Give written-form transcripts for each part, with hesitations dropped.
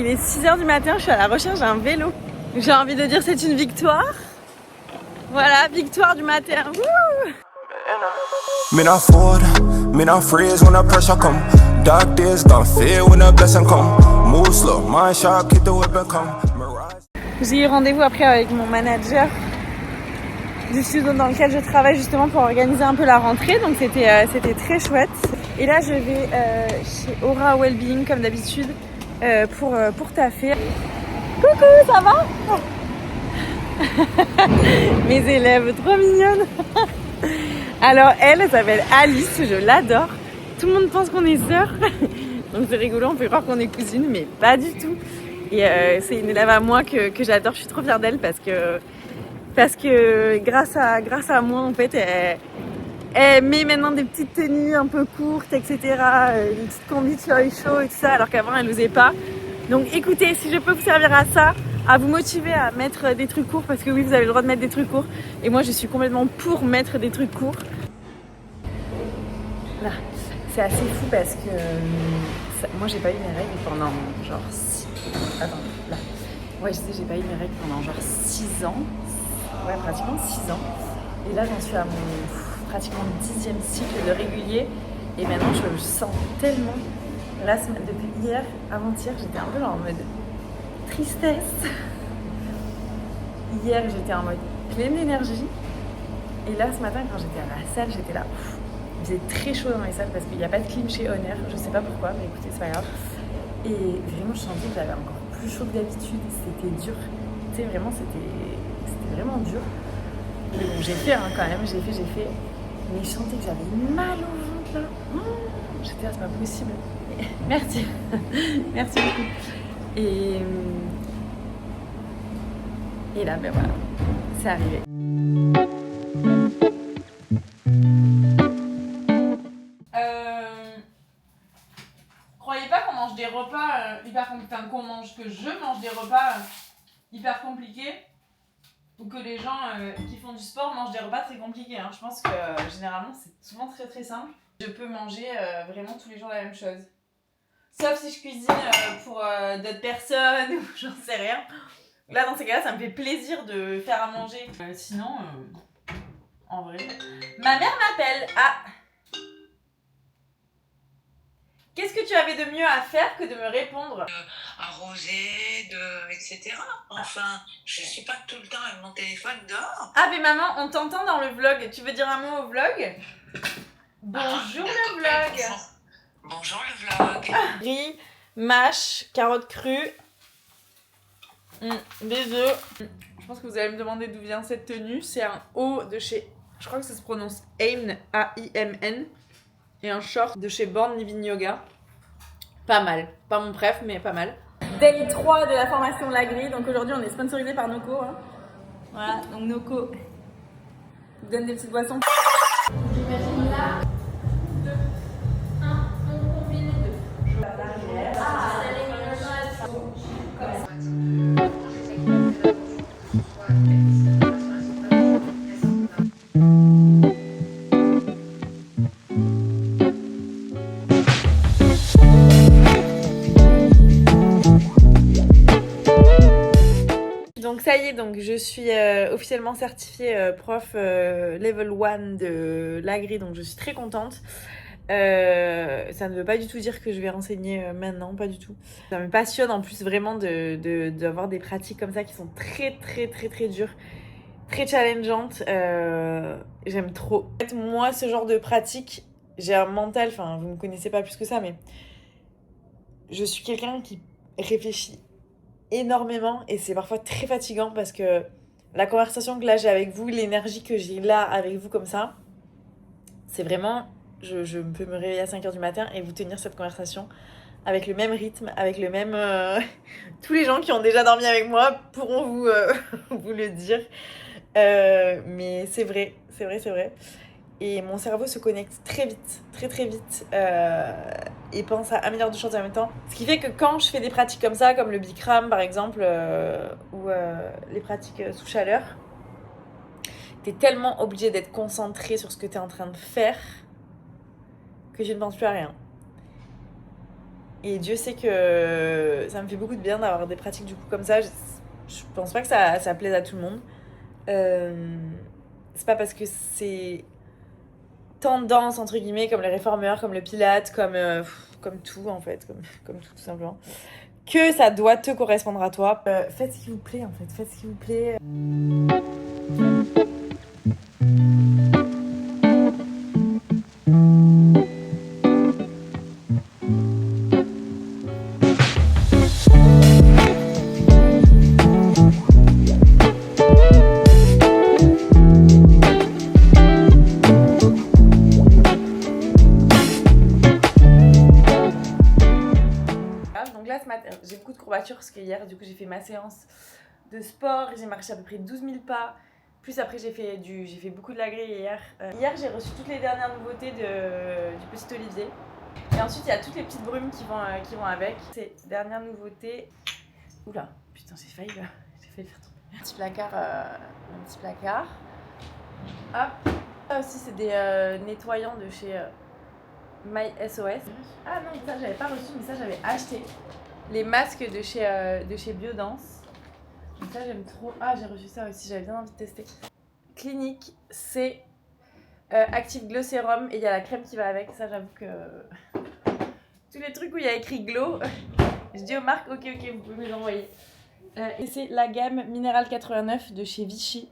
Il est 6h du matin, je suis à la recherche d'un vélo. J'ai envie de dire c'est une victoire. Voilà, victoire du matin. Wouh! Me not forward, me not freeze when the pressure come. Dark days gone fade when the blessing come. Move slow, mind sharp, keep the whip and come. J'ai eu rendez-vous après avec mon manager du studio dans lequel je travaille justement pour organiser un peu la rentrée. Donc c'était très chouette. Et là je vais chez Aura Wellbeing comme d'habitude pour taffer. Coucou, ça va? Mes élèves, trop mignonnes. Alors elle s'appelle Alice, je l'adore. Tout le monde pense qu'on est sœurs. Donc c'est rigolo, on peut croire qu'on est cousines, mais pas du tout. Et c'est une élève à moi que j'adore, je suis trop fière d'elle parce que grâce à moi en fait elle met maintenant des petites tenues un peu courtes, etc. Une petite combi de chaud et tout ça, alors qu'avant elle n'osait pas. Donc écoutez, si je peux vous servir à ça, à vous motiver à mettre des trucs courts, parce que oui, vous avez le droit de mettre des trucs courts. Et moi, je suis complètement pour mettre des trucs courts. Là, c'est assez fou parce que moi, j'ai pas eu mes règles pendant genre 6... Attends, là. Ouais, je sais, j'ai pas eu mes règles pendant genre 6 ans. Ouais, pratiquement 6 ans. Et là, j'en suis à mon pratiquement 10e cycle de régulier. Et maintenant, je le sens tellement. Là, depuis hier, avant-hier, j'étais un peu genre en mode tristesse. Hier, j'étais en mode pleine d'énergie. Et là, ce matin, quand j'étais à la salle, j'étais là. Il faisait très chaud dans les salles parce qu'il n'y a pas de clim chez Honor. Je sais pas pourquoi, mais écoutez, c'est pas grave. Et vraiment, je sentais que j'avais encore plus chaud que d'habitude. C'était dur. Tu sais, vraiment, c'était vraiment dur. Mais bon, j'ai fait quand même. J'ai fait. Mais je sentais que j'avais mal au ventre là. J'étais là, c'est pas possible. Merci. Merci beaucoup. Et là, ben voilà, c'est arrivé. Croyez pas qu'on mange des repas hyper compliqués, que je mange des repas hyper compliqués, ou que les gens qui font du sport mangent des repas très compliqués. Hein. Je pense que généralement c'est souvent très très simple. Je peux manger vraiment tous les jours la même chose. Sauf si je cuisine pour d'autres personnes ou j'en sais rien. Là, dans ces cas-là, ça me fait plaisir de faire à manger. Sinon, en vrai... Ma mère m'appelle. Ah. Qu'est-ce que tu avais de mieux à faire que de me répondre? Arroser, etc. Enfin, je suis pas tout le temps avec mon téléphone dehors. Ah, mais maman, on t'entend dans le vlog. Tu veux dire un mot au vlog? Bonjour le vlog. Bonjour le vlog. Riz, mâche, carottes crues, des œufs. Je pense que vous allez me demander d'où vient cette tenue. C'est un haut de chez... Je crois que ça se prononce Aimn, A-I-M-N. Et un short de chez Born Living Yoga. Pas mal. Pas mon préf, mais pas mal. Day 3 de la formation Lagri. Donc aujourd'hui, on est sponsorisé par Noco. Hein. Voilà, donc Noco vous donne des petites boissons. J'imagine là. 2, 1, on combine les deux. Donc ça y est, donc je suis officiellement certifiée prof level 1 de l'Agri, donc je suis très contente. Ça ne veut pas du tout dire que je vais renseigner maintenant, pas du tout. Ça me passionne en plus vraiment d'avoir des pratiques comme ça qui sont très très très très dures, très challengeantes. J'aime trop. En fait, moi, ce genre de pratique, j'ai un mental, enfin vous me connaissez pas plus que ça, mais je suis quelqu'un qui réfléchit énormément et c'est parfois très fatigant parce que la conversation que là j'ai avec vous, l'énergie que j'ai là avec vous comme ça, c'est vraiment, je peux me réveiller à 5h du matin et vous tenir cette conversation avec le même rythme, avec le même... tous les gens qui ont déjà dormi avec moi pourront vous, vous le dire. Mais c'est vrai. Et mon cerveau se connecte très vite, très très vite, et pense à un milliard de choses en même temps. Ce qui fait que quand je fais des pratiques comme ça, comme le Bikram par exemple, ou les pratiques sous chaleur, t'es tellement obligé d'être concentré sur ce que t'es en train de faire que je ne pense plus à rien. Et Dieu sait que ça me fait beaucoup de bien d'avoir des pratiques du coup comme ça. Je pense pas que ça plaise à tout le monde. C'est pas parce que c'est tendance entre guillemets comme les réformeurs, comme le Pilate, comme tout en fait, comme tout simplement, que ça doit te correspondre à toi. Faites ce qui vous plaît en fait, faites ce qui vous plaît. Donc là ce matin, j'ai beaucoup de courbatures parce que hier du coup j'ai fait ma séance de sport, j'ai marché à peu près 12 000 pas. Plus après j'ai fait beaucoup de la grille hier. Hier j'ai reçu toutes les dernières nouveautés du Petit Olivier. Et ensuite il y a toutes les petites brumes qui vont avec. Ces dernières nouveautés. Oula, putain j'ai failli le faire tomber. Un petit placard. Hop. Ça aussi c'est des nettoyants de chez My SOS. Ah non, ça j'avais pas reçu, mais ça j'avais acheté. Les masques de chez Biodance. Donc ça j'aime trop. Ah j'ai reçu ça aussi, j'avais bien envie de tester. Clinique, c'est Active Glow Sérum et il y a la crème qui va avec. Ça j'avoue que tous les trucs où il y a écrit Glow, je dis aux marques ok vous pouvez me les envoyer. Et c'est la gamme Mineral 89 de chez Vichy.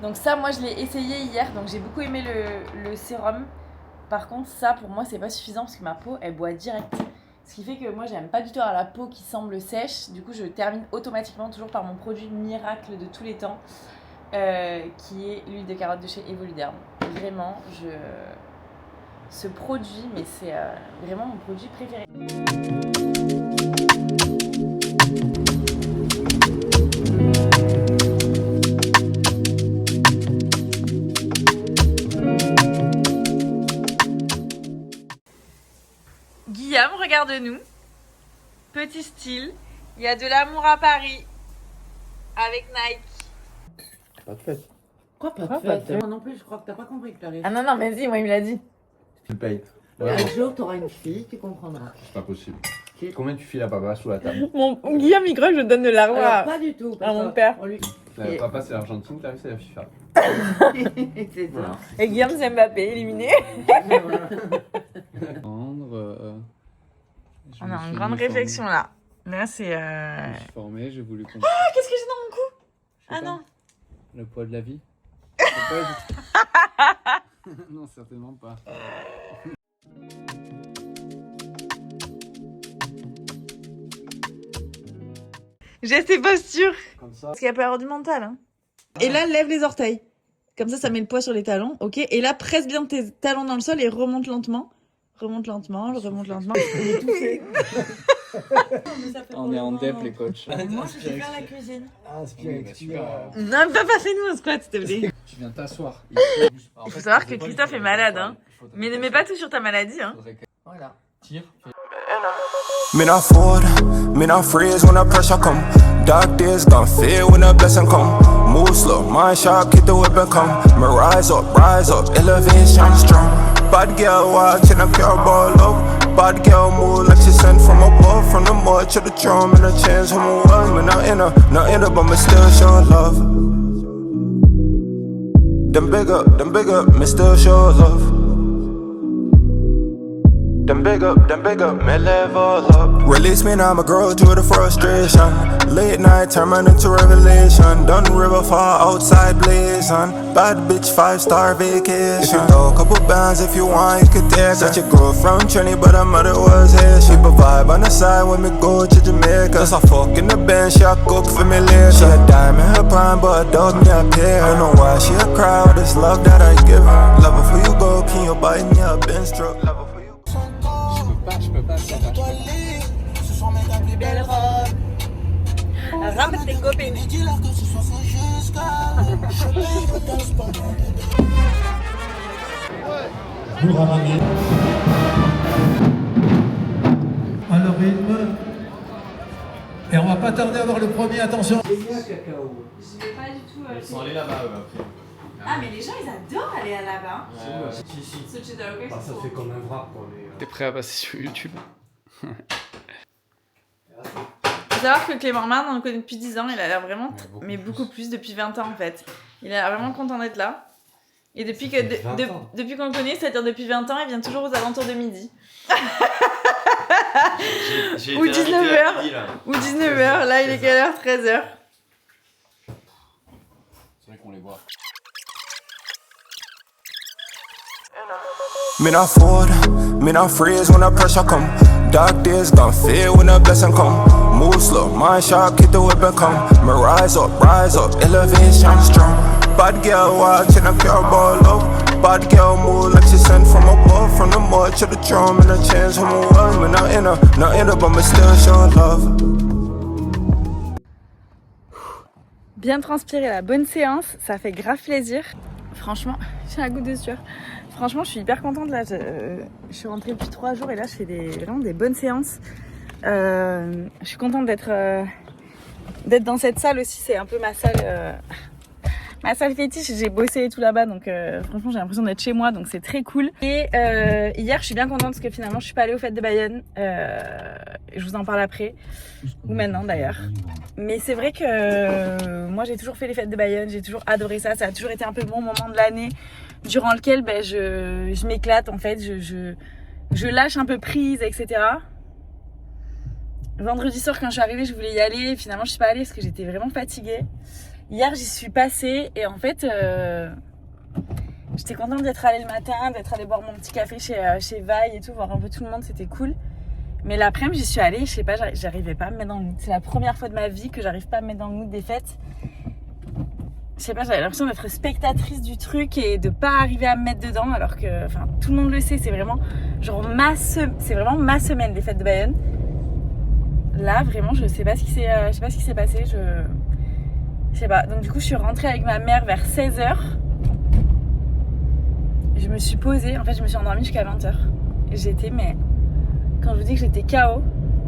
Donc ça moi je l'ai essayé hier, donc j'ai beaucoup aimé le sérum. Par contre ça pour moi c'est pas suffisant parce que ma peau elle boit direct. Ce qui fait que moi j'aime pas du tout avoir la peau qui semble sèche. Du coup je termine automatiquement toujours par mon produit miracle de tous les temps, qui est l'huile de carotte de chez Evoluderm. Vraiment ce produit, mais c'est vraiment mon produit préféré. Guillaume, regarde-nous. Petit style. Il y a de l'amour à Paris. Avec Nike. Pas de fête. Quoi, pas de Quoi, pas de fête? fête? Moi non plus, je crois que t'as pas compris, Clarisse. Ah non, mais si, moi il me l'a dit. Tu payes. Un jour, t'auras une fille, tu comprendras. C'est pas possible. Combien tu files à papa sous la table? Guillaume, il croit que je donne de l'argent Alors, pas du tout. à mon père. On lui... La papa c'est l'Argentine, Clarisse c'est la FIFA. C'est ça. Voilà. Et Guillaume, c'est Mbappé, éliminé. On a une grande réflexion là. Là, c'est. Je me suis formé, j'ai voulu comprendre. Ah, qu'est-ce que j'ai dans mon cou? Je sais Ah pas, non. Le poids de la vie. Je sais pas, non, certainement pas. Geste et posture. Comme ça. Parce qu'il y a pas avoir du mental. Hein. Et là, lève les orteils. Comme ça met le poids sur les talons. Ok. Et là, presse bien tes talons dans le sol et remonte lentement. Remonte lentement. Et tout fait. On est en dep, les coachs. Moi, je sais faire la cuisine. Inspire, expire. Non, pas passer-nous un squat, s'il te plaît. Tu viens t'asseoir. Il faut savoir que Christophe est malade, hein. Mais ne mets pas tout sur ta maladie, hein. Voilà. Tire. Me not forward, me not freeze when the pressure come. Dark days gone fade when the blessing come. Move slow, mind sharp, keep the weapon come. Me rise up, elevation strong. Bad girl watching a pure ball love. Bad girl move like she sent from above. From the mud to the drum and the chains from a world. Me not in her, but me still show love. Them big up, me still show love. Them big up, me level up. Release me now, my girl, to the frustration. Late night, turn man into revelation. Done river far outside blazing. Bad bitch, 5-star vacation. If you throw a couple bands, if you want, you could take. Such a girl from Trinity, but her mother was here. She a vibe on the side when me go to Jamaica. Just a fuck in the bench, she a cook for me later. She a dime in her prime, but a dog me a pay. I don't know why she a cry, all this love that I give her. Love her before you go, can you buy me a Benz truck? Love her for you. Je peux pas. Belle robe. Rampe tes copines. Vous ramenez à le rythme. Et on va pas tarder à voir le premier, attention. C'est bien, cacao. Je vais pas du tout. Ils sont allés là-bas après. Ah, mais les gens ils adorent aller à là-bas. Si. Ce cheddar, ok, Ça fait comme un wrap pour les. T'es prêt à passer sur YouTube? Faut savoir que Clément Marne, on le connaît depuis 10 ans, il a l'air vraiment, Ouais, mais beaucoup plus depuis 20 ans en fait. Il a l'air vraiment content d'être là. Et depuis que depuis qu'on le connaît, c'est-à-dire depuis 20 ans, il vient toujours aux alentours de midi. J'ai Ou été invité à 19h. midi, là. Ou 19h, là il est quelle heure? 13h. C'est vrai qu'on les voit. Me not fold, me not freeze when the pressure come. Dark days gone fade when the blessing come. Move slow, mind sharp, keep the whipping come. Me rise up, elevation strong. Bad girl watch in a pure ball love. Bad girl move like she sent from above. From the mud to the drum and the chains from a world. Me not in her, but me still show love. Bien transpiré, la bonne séance, ça fait grave plaisir. Franchement, j'ai un goût de sueur. Franchement, je suis hyper contente là. Je suis rentrée depuis 3 jours et là, je fais vraiment des bonnes séances. Je suis contente d'être dans cette salle aussi. C'est un peu ma salle fétiche. J'ai bossé et tout là-bas, donc franchement, j'ai l'impression d'être chez moi, donc c'est très cool. Et hier, je suis bien contente parce que finalement, je suis pas allée aux fêtes de Bayonne. Je vous en parle après, ou maintenant d'ailleurs. Mais c'est vrai que moi, j'ai toujours fait les fêtes de Bayonne. J'ai toujours adoré ça. Ça a toujours été un peu mon moment de l'année, durant lequel je m'éclate en fait, je lâche un peu prise, etc. Vendredi soir quand je suis arrivée, je voulais y aller, finalement je suis pas allée parce que j'étais vraiment fatiguée. Hier j'y suis passée et en fait j'étais contente d'être allée le matin, d'être allée boire mon petit café chez Vaille et tout, voir un peu tout le monde, c'était cool. Mais l'après-midi j'y suis allée, je sais pas, j'arrivais pas à me mettre dans le mood. C'est la première fois de ma vie que j'arrive pas à me mettre dans le mood des fêtes. Je sais pas, j'avais l'impression d'être spectatrice du truc et de pas arriver à me mettre dedans alors que, enfin, tout le monde le sait, c'est vraiment genre c'est vraiment ma semaine des fêtes de Bayonne. Là, vraiment, je sais pas ce qui s'est passé, je sais pas. Donc du coup, je suis rentrée avec ma mère vers 16h. Je me suis posée, en fait, je me suis endormie jusqu'à 20h. J'étais, mais quand je vous dis que j'étais KO,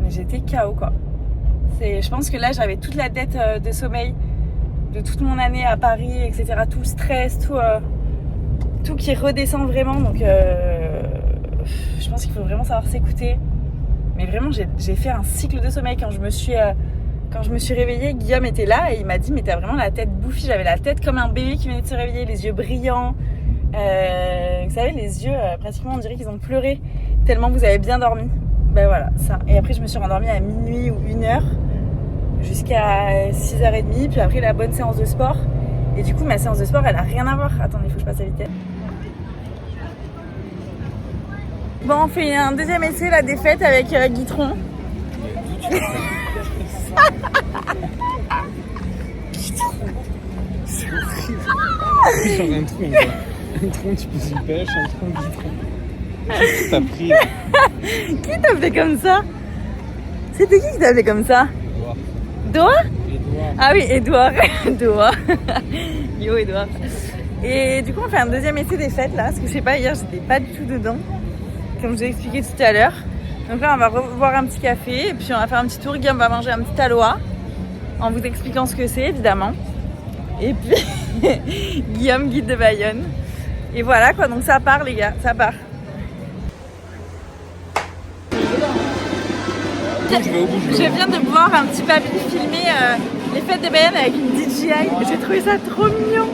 mais j'étais KO quoi. Je pense que là, j'avais toute la dette de sommeil de toute mon année à Paris, etc. Tout le stress, tout qui redescend vraiment. Donc, je pense qu'il faut vraiment savoir s'écouter. Mais vraiment, j'ai fait un cycle de sommeil quand je me suis réveillée. Guillaume était là et il m'a dit mais t'as vraiment la tête bouffie. J'avais la tête comme un bébé qui venait de se réveiller, les yeux brillants. Vous savez, les yeux, pratiquement, on dirait qu'ils ont pleuré tellement vous avez bien dormi. Ben voilà, ça. Et après, je me suis rendormie à minuit ou 1h. Jusqu'à 6h30, puis après la bonne séance de sport. Et du coup, ma séance de sport, elle a rien à voir. Attendez, il faut que je passe à vitesse. Bon, on fait un deuxième essai, la défaite avec Guitron. Genre un tronc, quoi. Un tronc, tu peux une pêche, un tronc, Guitron. Qu'est-ce que t'as pris là? Qui t'a fait comme ça? C'était qui t'a fait comme ça? Doha? Edouard. Ah oui, Edouard. Doha. Yo, Edouard. Et du coup, on fait un deuxième essai des fêtes là, parce que je sais pas, hier j'étais pas du tout dedans, comme je vous ai expliqué tout à l'heure. Donc là, on va revoir un petit café, et puis on va faire un petit tour. Guillaume va manger un petit aloha, en vous expliquant ce que c'est évidemment. Et puis, Guillaume, guide de Bayonne. Et voilà quoi, donc ça part les gars, ça part. Je viens de voir un petit papy filmer les fêtes de Bayonne avec une DJI. J'ai trouvé ça trop mignon.